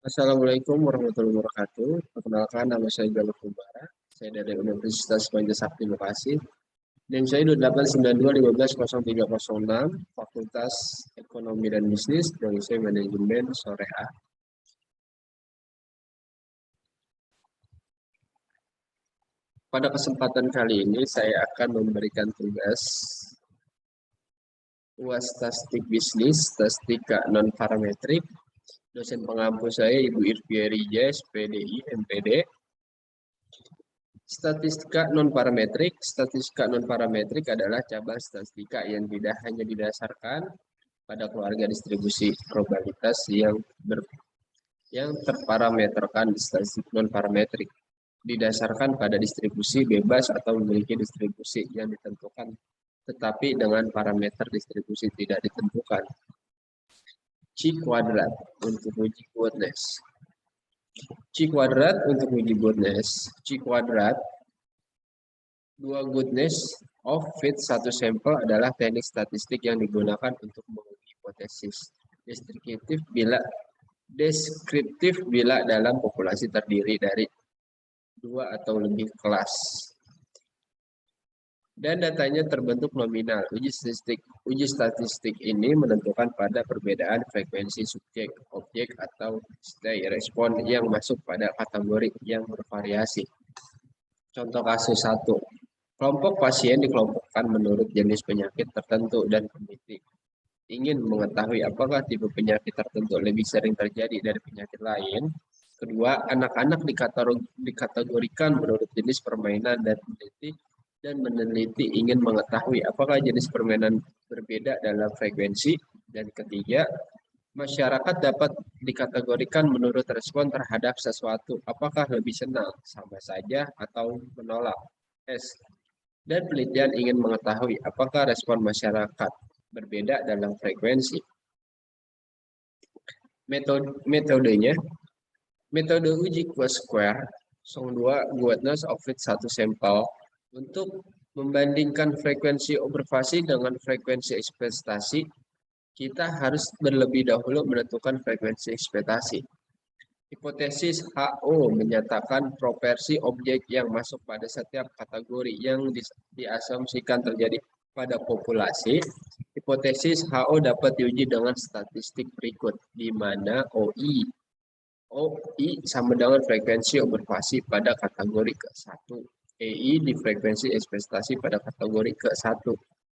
Assalamualaikum warahmatullahi wabarakatuh. Perkenalkan, nama saya Galuh Kumbara. Saya dari Universitas Pancasakti Bekasi. Dan saya 2892150306, Fakultas Ekonomi dan Bisnis, Provinsi Manajemen Sore A. Pada kesempatan kali ini saya akan memberikan tugas UAS Statistik Bisnis, Statistika Non-Parametrik. Dosen pengampu saya Ibu Irvieri Jes, PDI, MPD. Statistika non-parametrik adalah cabang statistika yang tidak hanya didasarkan pada keluarga distribusi probabilitas yang terparameterkan di statistik non-parametrik, didasarkan pada distribusi bebas atau memiliki distribusi yang ditentukan tetapi dengan parameter distribusi tidak ditentukan. Chi kuadrat untuk uji goodness. Chi kuadrat untuk uji goodness. Chi kuadrat dua goodness of fit satu sampel adalah teknik statistik yang digunakan untuk menguji hipotesis deskriptif bila dalam populasi terdiri dari dua atau lebih kelas dan datanya terbentuk nominal. Uji statistik ini menentukan pada perbedaan frekuensi subjek, objek, atau stay respon yang masuk pada kategori yang bervariasi. Contoh kasus 1. Kelompok pasien dikelompokkan menurut jenis penyakit tertentu dan peneliti ingin mengetahui apakah tipe penyakit tertentu lebih sering terjadi dari penyakit lain. Kedua, anak-anak dikategorikan menurut jenis permainan dan meneliti ingin mengetahui apakah jenis permainan berbeda dalam frekuensi. Dan ketiga, masyarakat dapat dikategorikan menurut respon terhadap sesuatu, apakah lebih senang, sama saja, atau menolak. Dan penelitian ingin mengetahui apakah respon masyarakat berbeda dalam frekuensi. Metodenya, metode uji Q-square, 2 goodness of fit satu sampel untuk membandingkan frekuensi observasi dengan frekuensi ekspektasi. Kita harus terlebih dahulu menentukan frekuensi ekspektasi. Hipotesis HO menyatakan proporsi objek yang masuk pada setiap kategori yang diasumsikan terjadi pada populasi. Hipotesis HO dapat diuji dengan statistik berikut, di mana OI sama dengan frekuensi observasi pada kategori ke-1. EI di frekuensi ekspektasi pada kategori ke-1.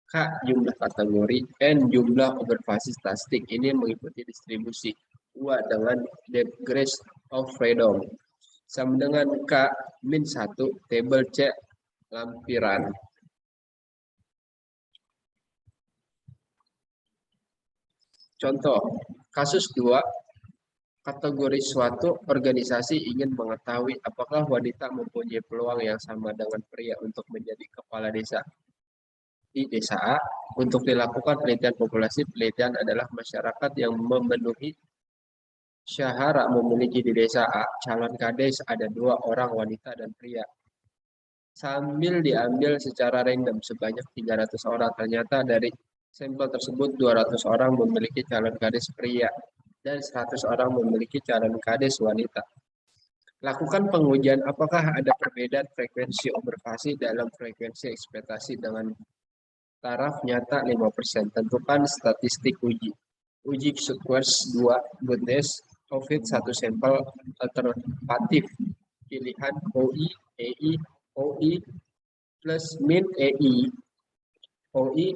K jumlah kategori, N jumlah observasi statistik. Ini mengikuti distribusi UA dengan degrees of freedom sama dengan K min 1 table C lampiran. Contoh, kasus 2, kategori suatu organisasi ingin mengetahui apakah wanita mempunyai peluang yang sama dengan pria untuk menjadi kepala desa di desa A. Untuk dilakukan penelitian populasi, penelitian adalah masyarakat yang memenuhi syarat memiliki di desa A calon kades ada 2 orang wanita dan pria. Sambil diambil secara random sebanyak 300 orang. Ternyata dari sampel tersebut 200 orang memiliki calon kades pria dan 100 orang memiliki calon kades wanita. Lakukan pengujian apakah ada perbedaan frekuensi observasi dalam frekuensi ekspektasi dengan taraf nyata 5%. Tentukan statistik uji. Uji sequence 2 goodness of fit satu sampel alternatif. Pilihan OI, EI, OI plus min EI, OI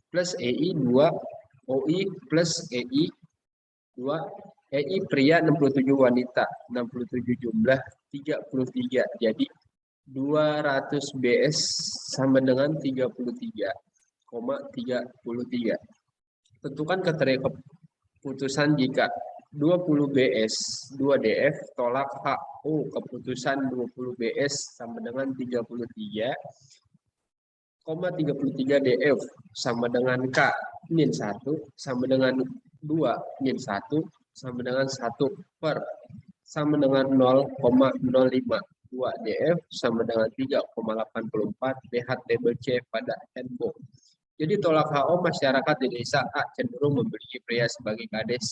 plus EI 2, OI plus EI 2, EI pria 67 wanita, 67 jumlah 33, jadi 200 BS sama dengan 33,33. Tentukan kriteria keputusan jika 20 BS 2 DF tolak HO keputusan 20 BS sama dengan 33,33 DF sama dengan K min 1 sama dengan 2 min 1 sama dengan 1 per sama dengan 0,05. 2 DF sama dengan 3,84 BHTBC pada NO. Jadi tolak HO masyarakat di desa A cenderung memiliki pria sebagai kades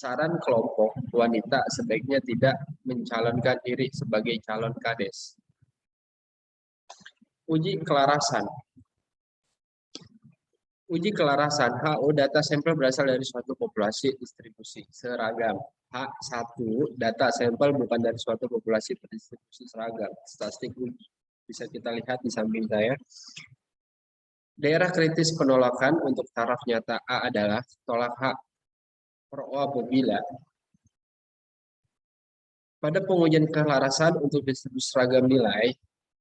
Saran kelompok wanita sebaiknya tidak mencalonkan diri sebagai calon kades. Uji kelarasan. Uji kelarasan HO data sampel berasal dari suatu populasi distribusi seragam. H1 data sampel bukan dari suatu populasi berdistribusi seragam. Statistik uji. Bisa kita lihat di samping saya. Daerah kritis penolakan untuk taraf nyata A adalah tolak H per O apabila pada pengujian kelarasan untuk distribusi seragam nilai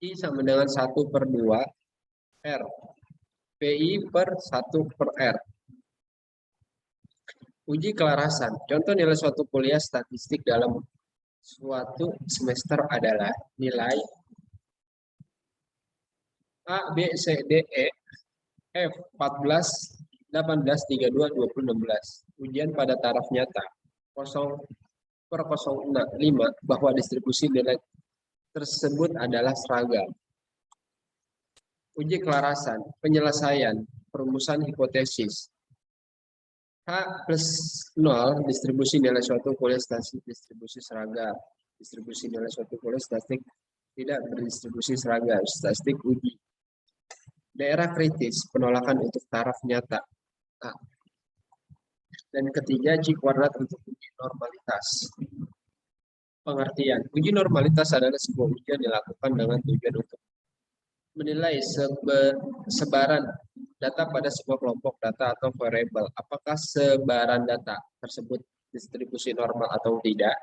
I sama dengan 1/2 R. PI per 1/R. Uji kelarasan. Contoh nilai suatu kuliah statistik dalam suatu semester adalah nilai A, B, C, D, E, F 14, 18, 32, 20, 16. Ujian pada taraf nyata 0/05 bahwa distribusi nilai tersebut adalah seragam. Uji kelarasan, penyelesaian, perumusan hipotesis. H+0 distribusi nilai suatu kuliah statistik distribusi seragam. Distribusi nilai suatu kuliah statistik tidak berdistribusi seragam. Statistik uji. Daerah kritis, penolakan untuk taraf nyata. A. Dan ketiga, G kuadrat untuk uji normalitas. Pengertian. Uji normalitas adalah sebuah ujian dilakukan dengan tujuan untuk menilai sebaran data pada sebuah kelompok data atau variabel. Apakah sebaran data tersebut distribusi normal atau tidak?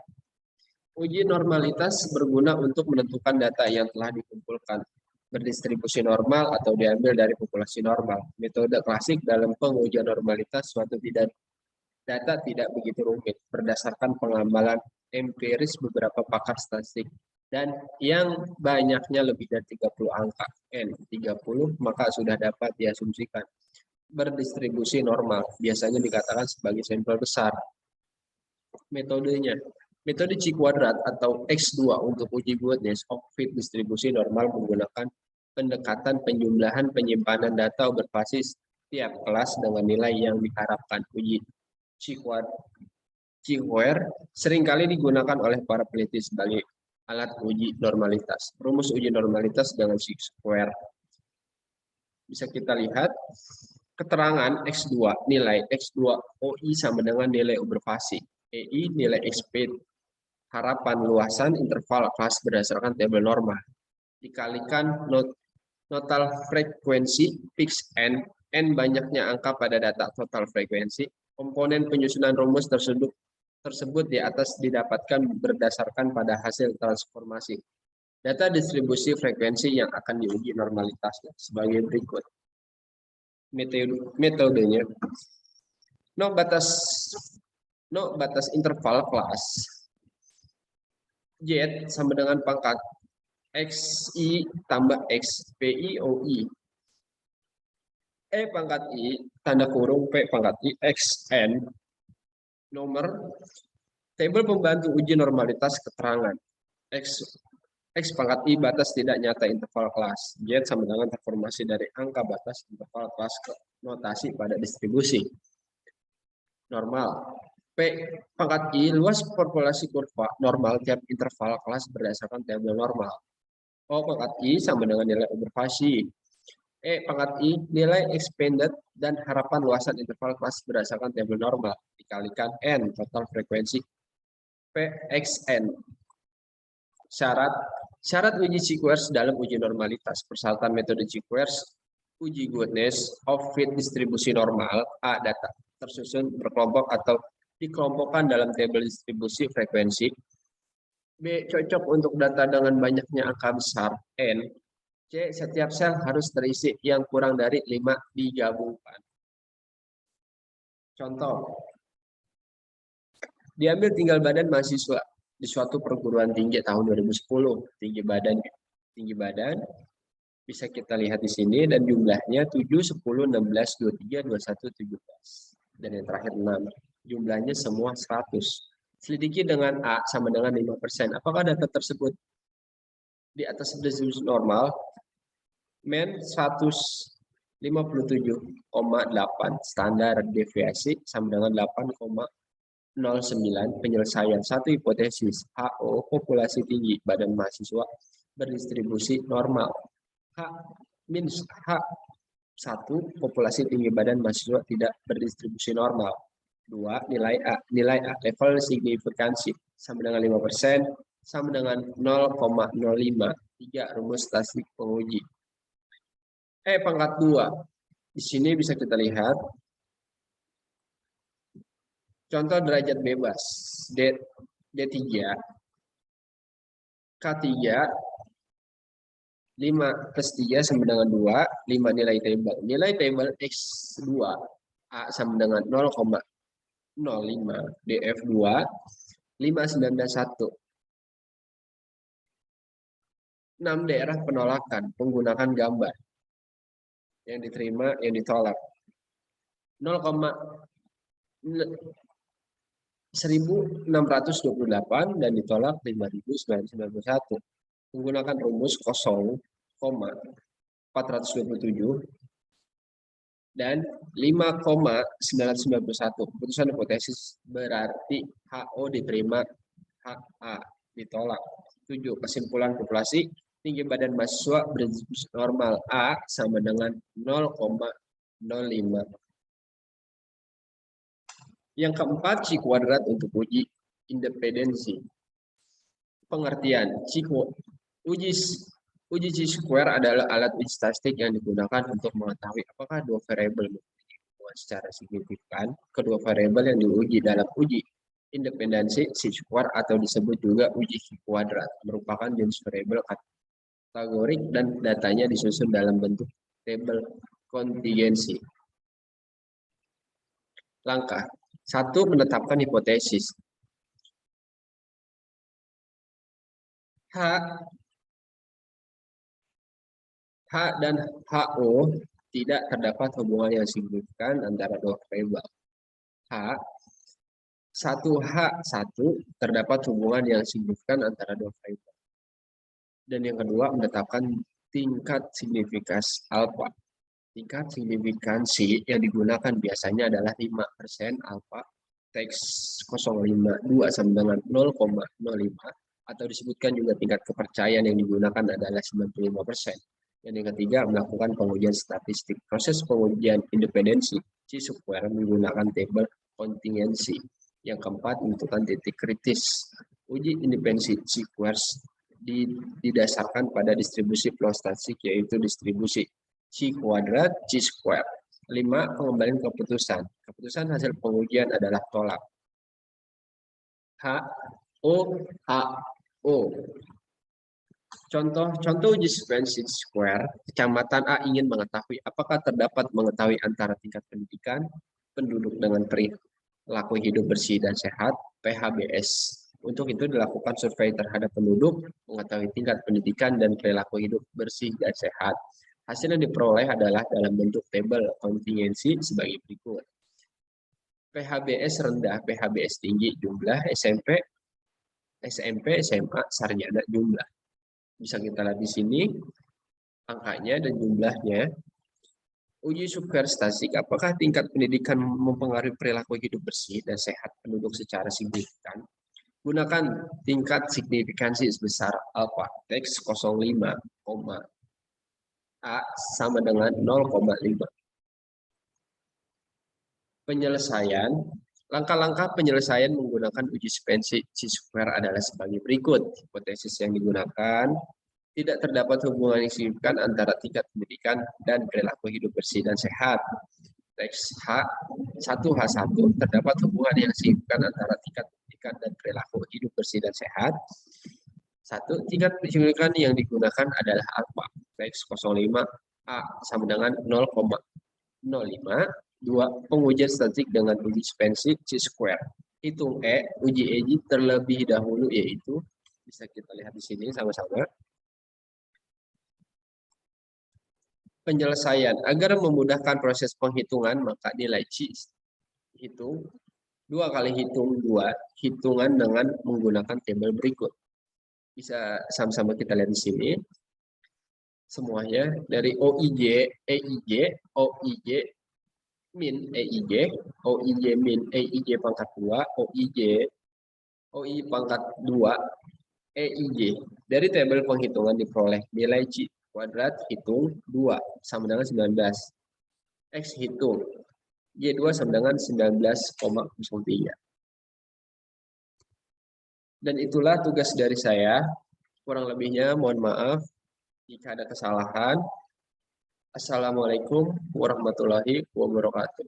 Uji normalitas berguna untuk menentukan data yang telah dikumpulkan berdistribusi normal atau diambil dari populasi normal. Metode klasik dalam pengujian normalitas suatu data tidak begitu rumit berdasarkan pengambalan empiris beberapa pakar statistik dan yang banyaknya lebih dari 30 angka N 30 maka sudah dapat diasumsikan berdistribusi normal, biasanya dikatakan sebagai sampel besar. Metodenya, metode Chi kuadrat atau X2 untuk uji goodness of fit distribusi normal menggunakan pendekatan penjumlahan penyimpanan data berbasis tiap kelas dengan nilai yang diharapkan. Uji Chi-square seringkali digunakan oleh para peneliti sebagai alat uji normalitas. Rumus uji normalitas dengan Chi-square. Bisa kita lihat keterangan X2, nilai X2 OI sama dengan nilai observasi. EI nilai expect harapan luasan interval kelas berdasarkan tabel normal. Dikalikan total frekuensi fix N banyaknya angka pada data total frekuensi. Komponen penyusunan rumus tersebut di atas didapatkan berdasarkan pada hasil transformasi. Data distribusi frekuensi yang akan diuji normalitasnya sebagai berikut. Metodenya. No batas interval kelas Z sama dengan pangkat XI tambah X PI OI. E pangkat I, tanda kurung P pangkat I, XN, nomor, tabel pembantu uji normalitas keterangan. X pangkat I batas tidak nyata interval kelas. Z sama dengan transformasi dari angka batas interval kelas ke notasi pada distribusi. Normal. P pangkat I, luas populasi kurva normal tiap interval kelas berdasarkan tabel normal. O pangkat I sama dengan nilai observasi. E pangkat I, nilai expanded dan harapan luasan interval kelas berdasarkan tabel normal, dikalikan N, total frekuensi PXN. Syarat uji Chi-square dalam uji normalitas. Persyaratan metode Chi-square, uji goodness of fit distribusi normal, A, data tersusun berkelompok atau dikelompokkan dalam tabel distribusi frekuensi. B, cocok untuk data dengan banyaknya angka besar, N. C, setiap sel harus terisi yang kurang dari 5 digabungkan. Contoh, diambil tinggal badan mahasiswa di suatu perguruan tinggi tahun 2010. Tinggi badan bisa kita lihat di sini dan jumlahnya 7, 10, 16, 23, 21, 17. Dan yang terakhir 6. Jumlahnya semua 100. Selidiki dengan A sama dengan 5%. Apakah data tersebut di atas distribusi normal? Men 157,8 standar deviasi sama dengan 8,0 09 penyelesaian satu hipotesis HO populasi tinggi badan mahasiswa berdistribusi normal. H-H1 populasi tinggi badan mahasiswa tidak berdistribusi normal. 2. Nilai A. Nilai A level signifikansi sama dengan 5%, sama dengan 0,05. 3. Rumus statistik penguji. Pangkat 2. Di sini bisa kita lihat contoh derajat bebas D3, K3, 5 plus 3 sama dengan 2, 5 nilai table. Nilai table X2 A sama dengan 0,05, DF2, 591. 6 daerah penolakan menggunakan gambar. Yang diterima, yang ditolak. 1628 dan ditolak 5991. Menggunakan rumus 0,427 dan 5,991. Keputusan hipotesis berarti HO diterima, HA ditolak. 7. Kesimpulan populasi tinggi badan mahasiswa berdistribusi normal A sama dengan 0,05. Yang keempat, C kuadrat untuk uji independensi. Pengertian, uji C square adalah alat uji statistik yang digunakan untuk mengetahui apakah dua variabel memiliki hubungan secara signifikan. Kedua variabel yang diuji dalam uji independensi C square atau disebut juga uji C kuadrat merupakan jenis variabel kategorik dan datanya disusun dalam bentuk tabel kontingensi. Langkah 1. Menetapkan hipotesis. H dan HO tidak terdapat hubungan yang signifikan antara dua variabel. H1H1 terdapat hubungan yang signifikan antara dua variabel. Dan yang kedua, menetapkan tingkat signifikasi alfa. Tingkat signifikansi yang digunakan biasanya adalah 5% alfa teks 0,52 sama dengan 0,05 atau disebutkan juga tingkat kepercayaan yang digunakan adalah 95%. Dan yang ketiga, melakukan pengujian statistik. Proses pengujian independensi C square menggunakan tabel kontingensi. Yang keempat, menentukan titik kritis. Uji independensi C square didasarkan pada distribusi peluang statistik, yaitu distribusi C kuadrat C square. 5. Pengembalian keputusan. Keputusan hasil pengujian adalah tolak. HO. Contoh uji sequence square. Kecamatan A ingin mengetahui apakah terdapat mengetahui antara tingkat pendidikan penduduk dengan perilaku hidup bersih dan sehat PHBS. Untuk itu dilakukan survei terhadap penduduk, mengetahui tingkat pendidikan dan perilaku hidup bersih dan sehat. Hasil yang diperoleh adalah dalam bentuk tabel kontingensi sebagai berikut. PHBS rendah, PHBS tinggi, jumlah SMP, SMA, sarjana, jumlah. Bisa kita lihat di sini angkanya dan jumlahnya. Uji square statistik, apakah tingkat pendidikan mempengaruhi perilaku hidup bersih dan sehat penduduk secara signifikan? Gunakan tingkat signifikansi sebesar alfa teks 0,5, A sama dengan 0,5. Penyelesaian. Langkah-langkah penyelesaian menggunakan uji sequence C square adalah sebagai berikut. Hipotesis yang digunakan, tidak terdapat hubungan yang signifikan antara tingkat pendidikan dan perilaku hidup bersih dan sehat. Teks H1H1 terdapat hubungan yang signifikan antara tingkat pendidikan dan perilaku hidup bersih dan sehat. 1. Tingkat signifikan yang digunakan adalah alfa. Teks 0,5 A sama dengan 0,05. 2. Pengujian statistik dengan uji sequence C square. Hitung uji EJ terlebih dahulu, yaitu bisa kita lihat di sini sama-sama. Penyelesaian. Agar memudahkan proses penghitungan, maka nilai C hitung 2 kali hitung 2 hitungan dengan menggunakan tabel berikut. Bisa sama-sama kita lihat di sini. Semuanya dari OIJ, EIJ, OIJ, min EIJ, OIJ min EIJ pangkat 2, OI pangkat 2, EIJ. Dari tabel penghitungan diperoleh nilai C kuadrat hitung 2 sama dengan 19. X hitung Y2 sama dengan 19,03. Dan itulah tugas dari saya. Kurang lebihnya mohon maaf jika ada kesalahan. Assalamualaikum warahmatullahi wabarakatuh.